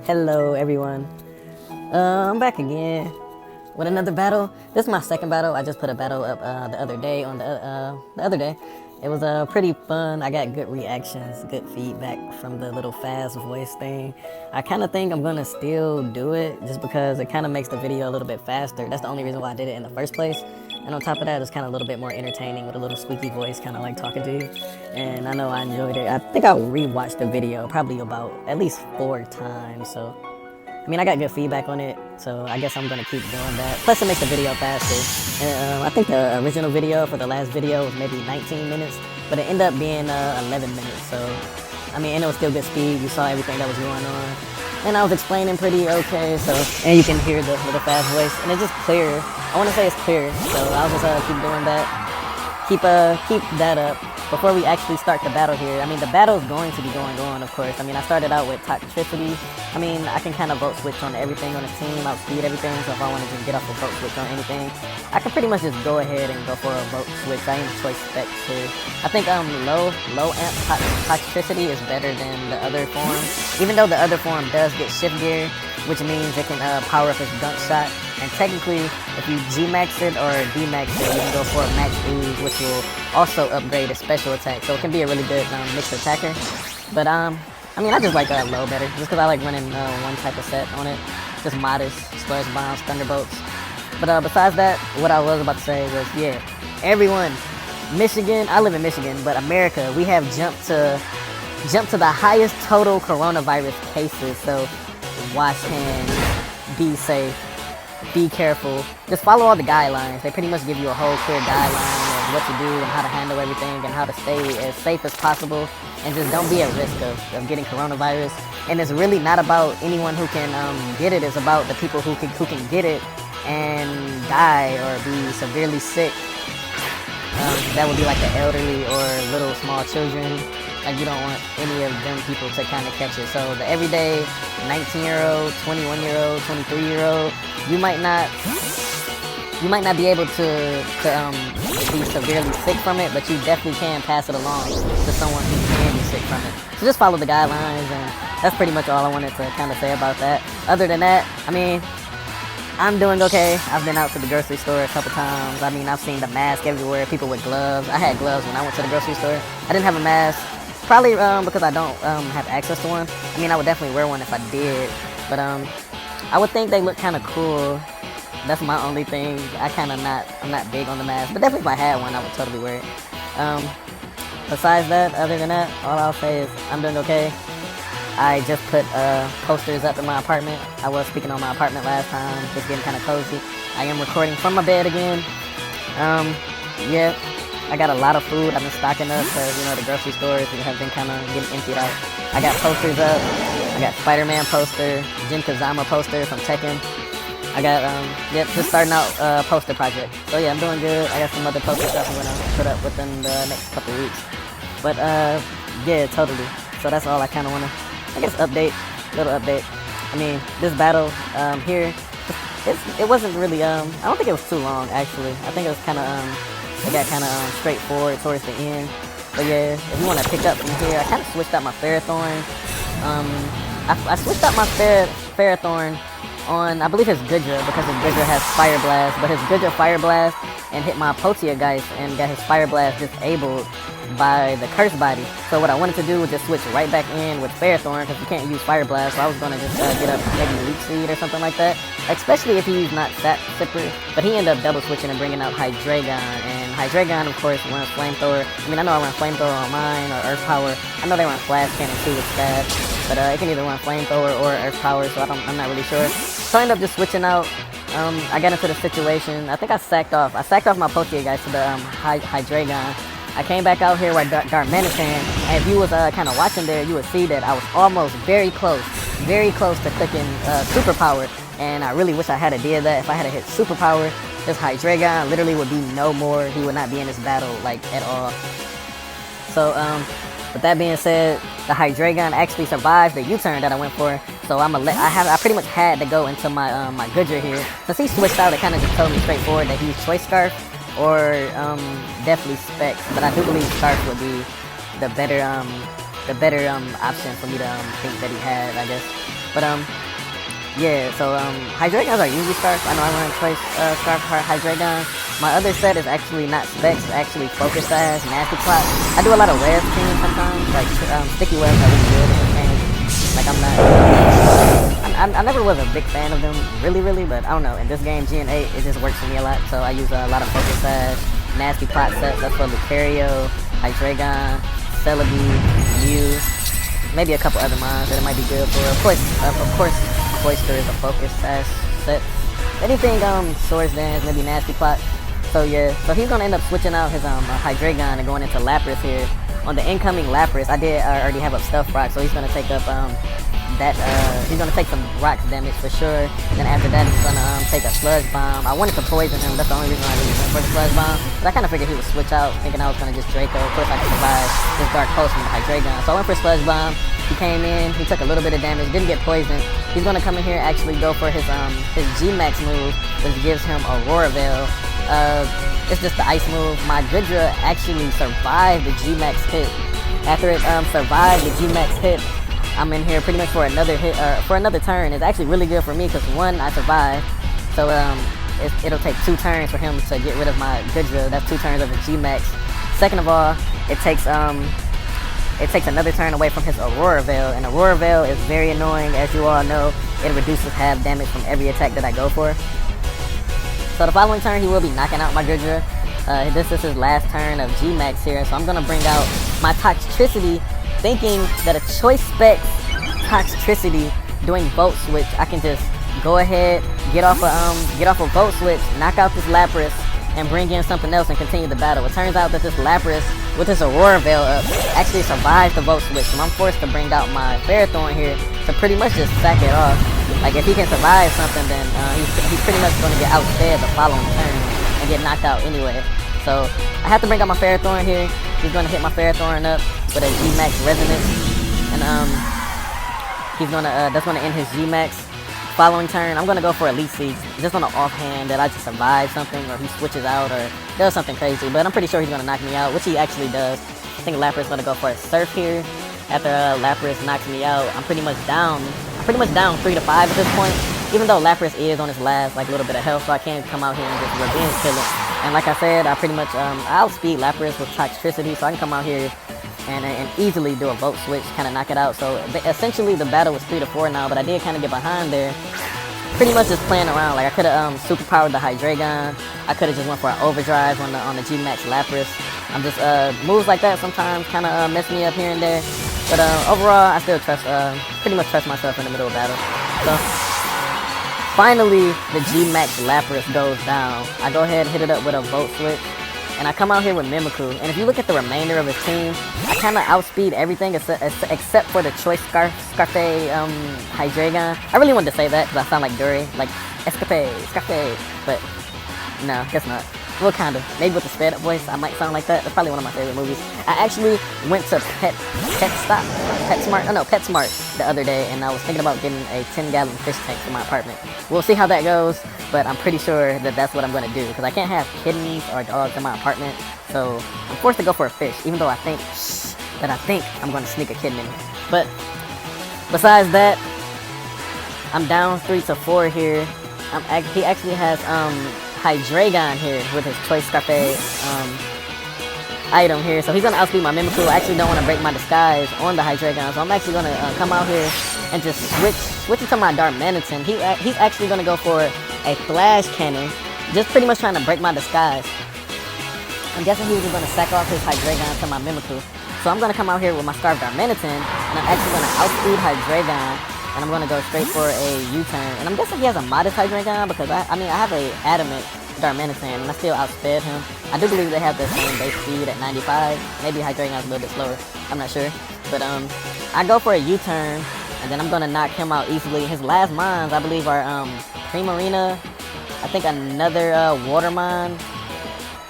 Hello everyone. I'm back again with another battle. This is my second battle. I just put a battle up the other day on the other day. It was pretty fun. I got good reactions, good feedback from the little fast voice thing. I kind of think I'm gonna still do it just because it kind of makes the video a little bit faster. That's the only reason why I did it in the first place. And on top of that, it's kind of a little bit more entertaining with a little squeaky voice, kind of like talking to you. And I know I enjoyed it. I think I'll rewatch the video probably about at least 4 times. So, I mean, I got good feedback on it, so I guess I'm gonna keep doing that. Plus, it makes the video faster. And I think the original video for the last video was maybe 19 minutes, but it ended up being 11 minutes. So, I mean, and it was still good speed. You saw everything that was going on. And I was explaining pretty okay, so, and you can hear the little fast voice, and it's just clear. I want to say it's clear, so I'll just keep doing that. Keep that up before we actually start the battle here. I mean, the battle is going to be going on, of course. I mean, I started out with toxicity. I mean, I can kind of vote switch on everything on the team, outspeed everything, so if I want to just get off a vote switch on anything, I can pretty much just go ahead and go for a vote switch. I ain't choice specs here. I think low amp toxicity is better than the other form, even though the other form does get shift gear, which means it can power up its dunk shot. And technically, if you G-max it or D-max it, you can go for a max ooze, which will also upgrade its special attack. So it can be a really good mixed attacker. But I mean, I just like low better, just because I like running one type of set on it. Just modest, splash bombs, thunderbolts. But besides that, what I was about to say was, yeah, everyone, Michigan, I live in Michigan, but America, we have jumped to the highest total coronavirus cases. So wash hands, be safe. Be careful. Just follow all the guidelines. They pretty much give you a whole clear guideline of what to do and how to handle everything and how to stay as safe as possible. And just don't be at risk of getting coronavirus. And it's really not about anyone who can get it. It's about the people who can get it and die or be severely sick. That would be like the elderly or little small children. Like, you don't want any of them people to kind of catch it. So the everyday 19-year-old, 21-year-old, 23-year-old, you might not be able to be severely sick from it, but you definitely can pass it along to someone who can be sick from it. So just follow the guidelines, and that's pretty much all I wanted to kind of say about that. Other than that, I mean, I'm doing okay. I've been out to the grocery store a couple times. I mean, I've seen the mask everywhere, people with gloves. I had gloves when I went to the grocery store. I didn't have a mask. Probably because I don't have access to one. I mean, I would definitely wear one if I did, but I would think they look kind of cool. That's my only thing. I'm not big on the mask, but definitely if I had one, I would totally wear it. Besides that, other than that, all I'll say is I'm doing okay. I just put posters up in my apartment. I was speaking on my apartment last time, just getting kind of cozy. I am recording from my bed again. Yeah. I got a lot of food. I've been stocking up because, you know, the grocery stores have been kind of getting emptied out. I got posters up. I got Spider-Man poster, Jin Kazama poster from Tekken. I got, just starting out poster project. So yeah, I'm doing good. I got some other poster stuff I'm going to put up within the next couple weeks. But yeah, totally. So that's all I kind of want to, I guess, little update. I mean, this battle here, it wasn't really, I don't think it was too long, actually. I think it was kind of, it got kind of straightforward towards the end. But yeah, if you want to pick up from here, I kind of switched out my Ferrothorn. I switched out my Ferrothorn on, I believe his Gudra, because his Gudra has Fire Blast. But his Gudra Fire Blast and hit my Polteageist and got his Fire Blast disabled by the Curse Body. So what I wanted to do was just switch right back in with Ferrothorn, because you can't use Fire Blast. So I was going to just get up maybe Leech Seed or something like that. Especially if he's not Sap Sipper. But he ended up double switching and bringing out Hydreigon. And Hydreigon, of course, runs Flamethrower. I mean, I know I run Flamethrower on mine or Earth Power. I know they run Flash Cannon too with Stab. But it can either run Flamethrower or Earth Power, so I'm not really sure. So I ended up just switching out. I got into the situation. I think I sacked off my Polteageist to the Hydreigon. I came back out here where Darmanitan, and if you was kind of watching there, you would see that I was almost very close to clicking Superpower, and I really wish I had did that. If I had hit Superpower, this Hydreigon literally would be no more. He would not be in this battle, like, at all. So, with that being said, the Hydreigon actually survived the U-turn that I went for, so I pretty much had to go into my my Gudra here. Since he switched out, it kind of just told me straightforward that he's Choice Scarf or definitely Specs, but I do believe Scarf would be the better option for me to think that he had, I guess. But yeah, so Hydreigons are usually scarf. I know I run choice scarf Hydreigon. My other set is actually not specs, it's actually focus size, nasty plot. I do a lot of web teams sometimes, like sticky webs are really good in this game. Like I'm not, I never was a big fan of them, really, but I don't know. In this game, Gen 8, it just works for me a lot. So I use a lot of focus size, nasty plot sets. That's for Lucario, Hydreigon, Celebi, Mew, maybe a couple other mons that it might be good for. Of course, Cloyster is a focus size set. Anything Swords Dance, maybe nasty plot. So yeah, so he's gonna end up switching out his Hydreigon and going into Lapras here. On the incoming Lapras, I did already have a Stuffed Rock, so he's gonna take up he's gonna take some rocks damage for sure. And then after that, he's gonna take a Sludge Bomb. I wanted to poison him. That's the only reason I really went for the Sludge Bomb. But I kind of figured he would switch out, thinking I was gonna just Draco. Of course, I could survive this Dark Pulse from the Hydreigon. So I went for Sludge Bomb. He came in. He took a little bit of damage. Didn't get poisoned. He's gonna come in here and actually go for his G-Max move, which gives him Aurora Veil. It's just the ice move. My Goodra actually survived the G-Max hit. After it survived the G-Max hit, I'm in here pretty much for another hit, for another turn. It's actually really good for me because one, I survived. So it'll take 2 turns for him to get rid of my Goodra. That's 2 turns of the G-Max. Second of all, it takes another turn away from his Aurora Veil, and Aurora Veil is very annoying, as you all know. It reduces half damage from every attack that I go for. So the following turn, he will be knocking out my Goodra. This is his last turn of G-Max here, so I'm gonna bring out my Toxtricity, thinking that a Choice Spec Toxtricity doing Volt Switch, I can just go ahead, get off a Volt Switch, knock out this Lapras, and bring in something else and continue the battle. It turns out that this Lapras, with this Aurora Veil up, actually survives the Volt Switch, so I'm forced to bring out my Ferrothorn here to pretty much just sack it off. Like, if he can survive something, then he's pretty much going to get outsped the following turn and get knocked out anyway. So I have to bring out my Ferrothorn here. He's going to hit my Ferrothorn up with a G-Max Resonance, and that's going to end his G-Max. Following turn, I'm going to go for Elite Seeds, just on the offhand that I just survive something, or he switches out, or does something crazy. But I'm pretty sure he's going to knock me out, which he actually does. I think Lapras is going to go for a Surf here. After Lapras knocks me out, I'm pretty much down 3 to 5 at this point. Even though Lapras is on his last little bit of health, so I can't come out here and just revenge kill him. And like I said, I pretty much outspeed Lapras with Toxtricity, so I can come out here and easily do a Volt Switch, kind of knock it out. So essentially the battle was 3 to 4 now, but I did kind of get behind there. Pretty much just playing around. Like, I could have superpowered the Hydreigon. I could have just went for an Overdrive on the G-Max Lapras. I'm just moves like that sometimes kind of mess me up here and there. But overall, I still pretty much trust myself in the middle of battle. So finally, the G-Max Lapras goes down. I go ahead and hit it up with a Volt Switch, and I come out here with Mimikyu. And if you look at the remainder of his team, I kind of outspeed everything except for the Choice Scarfe Hydreigon. I really wanted to say that because I sound like Dury, like Scarfe, but no, guess not. Well, kind of. Maybe with the sped up voice, I might sound like that. That's probably one of my favorite movies. I actually went to PetSmart the other day, and I was thinking about getting a 10-gallon fish tank for my apartment. We'll see how that goes, but I'm pretty sure that that's what I'm going to do, because I can't have kittens or dogs in my apartment, so I'm forced to go for a fish, even though I think I'm going to sneak a kitten in here. But besides that, I'm down 3 to 4 here. He actually has Hydreigon here with his Choice Scarfe item here, so he's gonna outspeed my Mimikyu. I actually don't want to break my disguise on the Hydreigon, so I'm actually gonna come out here and just switch into my Darmanitan. He's actually gonna go for a Flash Cannon, just pretty much trying to break my disguise. I'm guessing he was just gonna sack off his Hydreigon to my Mimikyu, so I'm gonna come out here with my Scarf Darmanitan, and I'm actually gonna outspeed Hydreigon. And I'm going to go straight for a U-turn. And I'm guessing he has a modest Hydreigon, because I have a adamant Darmanitan, and I still outsped him. I do believe they have the same base speed at 95. Maybe Hydreigon's a little bit slower. I'm not sure. But I go for a U-turn, and then I'm going to knock him out easily. His last mines, I believe, are Primarina, I think another Watermon,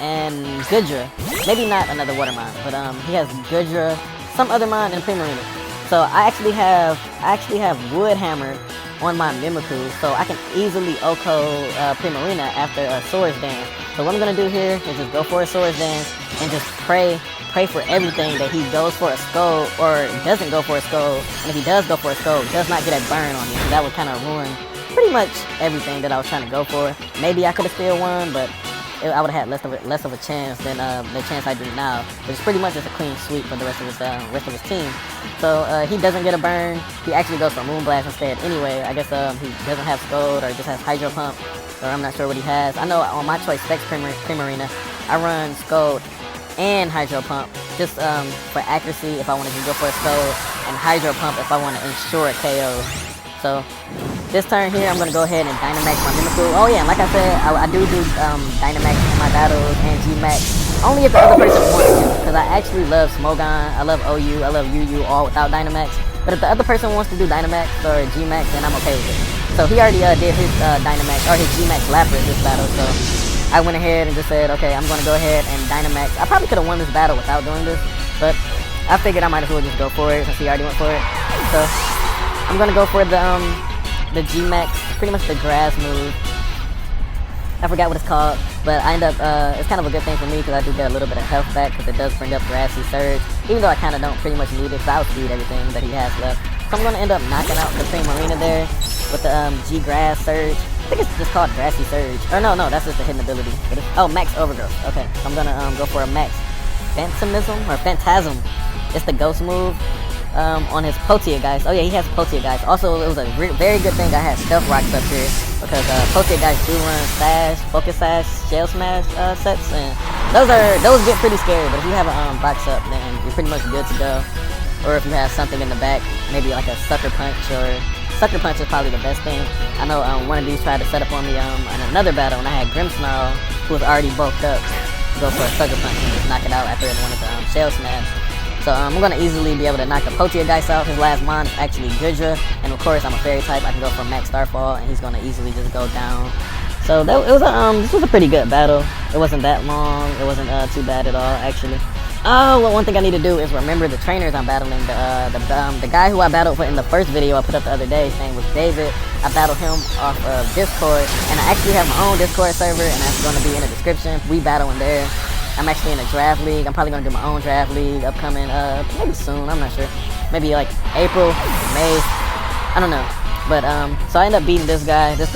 and Goodra. Maybe not another Watermon, but he has Goodra, some other mon, and Primarina. So I actually have Wood Hammer on my Mimicoup, so I can easily Oko Primarina after a Swords Dance. So what I'm gonna do here is just go for a Swords Dance and just pray for everything that he goes for a Scold or doesn't go for a Scold. And if he does go for a Scold, does not get a burn on me, so that would kind of ruin pretty much everything that I was trying to go for. Maybe I could have still won, but I would have had less of a chance than the chance I do now, which is pretty much just a clean sweep for the rest of his team. So he doesn't get a burn. He actually goes for Moonblast instead. Anyway, I guess he doesn't have Scold or just has Hydro Pump, or I'm not sure what he has. I know on my choice Specs Primarina, I run Scold and Hydro Pump just for accuracy if I want to go for a Scold, and Hydro Pump if I want to ensure a KO. So this turn here, I'm going to go ahead and Dynamax my Mimikyu. Oh yeah, and like I said, I do Dynamax in my battles and G-Max only if the other person wants to, because I actually love Smogon, I love OU, I love UU all without Dynamax. But if the other person wants to do Dynamax or G-Max, then I'm okay with it. So he already did his Dynamax or his G-Max Lapras this battle, so I went ahead and just said, okay, I'm going to go ahead and Dynamax. I probably could have won this battle without doing this, but I figured I might as well just go for it since he already went for it. So I'm going to go for the G-Max, pretty much the grass move. I forgot what it's called, but I end up, it's kind of a good thing for me because I do get a little bit of health back because it does bring up Grassy Surge, even though I kind of don't pretty much need it because I outspeed everything that he has left. So I'm going to end up knocking out the Primarina there with the G-Grass Surge. I think it's just called Grassy Surge. Or no, that's just the hidden ability. Oh, Max Overgrowth. Okay, so I'm going to go for a Max Phantasm or Phantasm. It's the ghost move. On his Polteageist. Oh yeah, he has Polteageist. Also, it was a very good thing I had Stealth Rocks up here because Polteageist do run Sash, Focus Sash, Shell Smash sets, and those get pretty scary. But if you have a box up, then you're pretty much good to go. Or if you have something in the back, maybe like a Sucker Punch, or Sucker Punch is probably the best thing. I know one of these tried to set up on me in another battle, and I had Grimmsnarl, who was already bulked up, go for a Sucker Punch and just knock it out after one of the Shell Smash. So I'm going to easily be able to knock the Polteageist out. His last mon is actually Goodra. And of course, I'm a fairy type. I can go for Max Starfall, and he's going to easily just go down. So this was a pretty good battle. It wasn't that long. It wasn't too bad at all, actually. Oh, well, one thing I need to do is remember the trainers I'm battling. The guy who I battled in the first video I put up the other day, his name was David. I battled him off of Discord. And I actually have my own Discord server, and that's going to be in the description. We battle in there. I'm actually in a draft league. I'm probably going to do my own draft league upcoming, maybe soon, I'm not sure. Maybe like April, May, I don't know. But, so I ended up beating this guy, this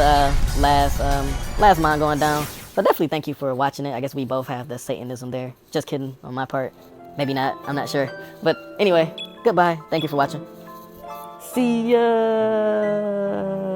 last mon going down. So definitely thank you for watching it. I guess we both have the Satanism there. Just kidding on my part. Maybe not, I'm not sure. But anyway, goodbye. Thank you for watching. See ya!